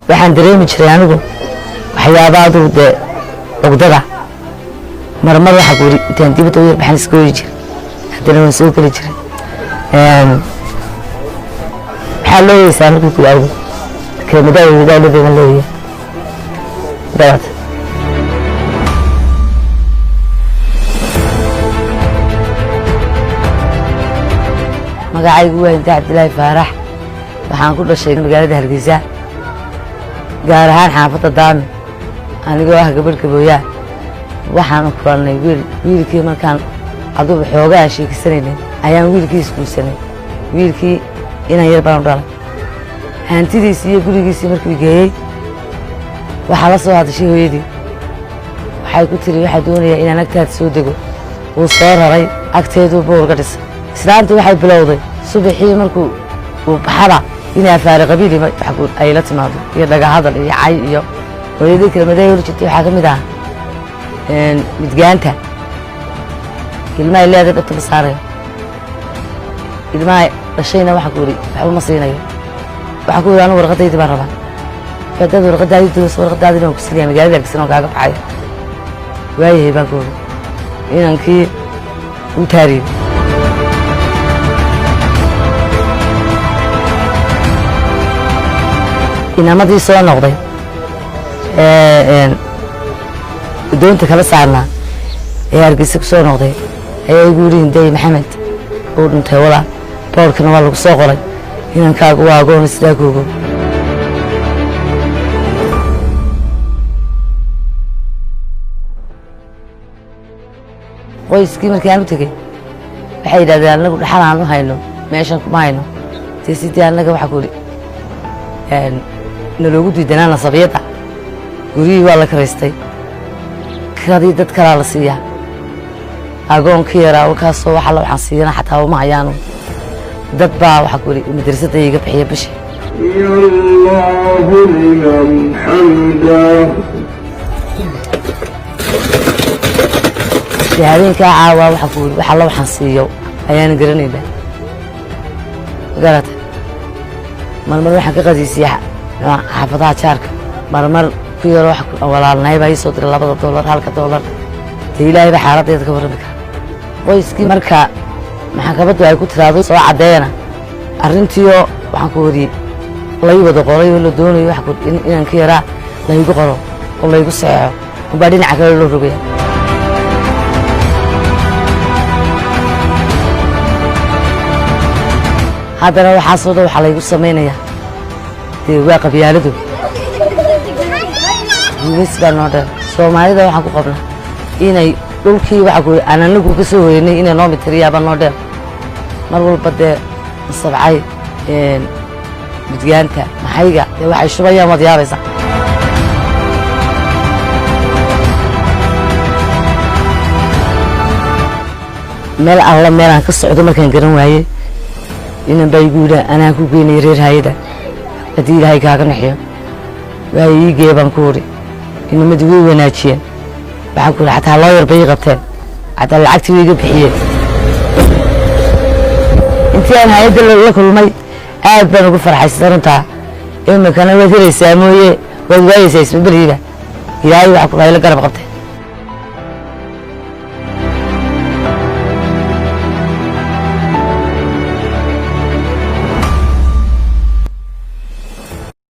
waxaan dareemi jiray anigu waxyaabaadu dee ogdada marmar waxa guri intaan dibadda u yar baxan iska hooyi jiray haddana waan soo geli jiray maxaa loo yeesaa markii ku argo kelmadaha wadaaladeena looya dabad magacaygu waa Inta Cabdilaahi Faarax waxaan ku dhashay magaalada Hargeysa gaar ahaan xaafadda Daami anigoo ah gabadh Gabooyaa waxaan ku kulannay wiilkii markaan aduba xoogaa sheekaysanayna ayaan wiilkii iskuulsanay wiilkii inaan yar baan u dhalay hantidiisii iyo gurigiisii markii geeyey waxaa la soo hadashay hooyadii waxay ku tiri waxaa doonayaa inaan agtaada soo dego wuu soo raray agteeduu boorga dhisay islaantii waxay bilowday subaxii markuu uu baxaba inay afaari qabiili ay la timaado iyo dhagahadal iyo cay iyo hooyadii kelmadahay hor jirtay waxaa ka mid ah midgaanta ilmahay leedahay dhabta ma saarayo ilmahay dhashayna waxa ku yidhi waxba ma siinayo waxa ku yidhi anigu warqadaydii baan rabaa haddaad warqadaadii dooso warqadaadina waan ku siinayaa magaalada Hargeysa oo kaaga baxayo waayahay baan ku yidhi inankii u taariibay inamadii soo noqday doonta kala saarnaa ee Hargeysa ku soo noqday ayaa igu yidhi Hinday Maxamed uu dhintay walaa boorkana waa lagu soo qoray inankaagu waa agoon sidaa koogo qoyskii markii aan u tegey waxay yidhahdeen annagu dhaxal aan u hayno meeshan kuma hayno dee sidii annaga waxa ku yidhi naloogu diidanaa nasabiyadda gurihii waa la karaystay kiradii dad kalaa la siiyaa agoonkii yaraa walkaasoo wax alla waxaan siiyana xataa uma hayaanu dad baa waxa ku yidhi madrasadda iga bixiya bishi habeenkaa caawaa waxa ku yidhi wax alla waxaan siiyo ayaana garanaynaa garata marmar waxaan ka qadiisiya xaafadaha jaarka marmar ku yaro wax walaalnahay baa ii soo diray $2 $1 dee ilaahay baa xaaladdeeda ka warrami kara qoyskii marka maxkamaddu ay ku tiraado soo caddeeyana arrintiioo waxaan ku wariyey lay wada qoray oo la doonayo wax inaan ka yaraa laygu qoro oo laygu saxeexo unbaa dhinaca kale loo rogaya haddana waxaasoo dhan waxaa laygu samaynayaa dee waa qabyaaladu guubays baa noo dheer soomaalida waxaan ku qabnaa inay dhulkii waxa ku aan anagu ka soo hoyanay inay noo mitiriyaaba noo dheer mar walba dee masabcay midgaanta maxayga dee waxay shubayaan waad yaabaysaa meel alla meelaan ka socdo markaan garan waayey inan baa igu yidhaa anaan ku geynay reer hayada haddii ilaahay kaaga naxiyo waa ii geeye baan ku wuri inamadii way wanaajiyeen waxaan ku yidhi xataa loo yar bay ii qabteen xataa lacagtii way iga bixiyeen intii aan hayadda la kulmay aad baan ugu farxaysatay runtaa iminkana waad helaysaa mooye waad waayeysaa ismabeliiba ilaahay waxa ku hayla garab qabta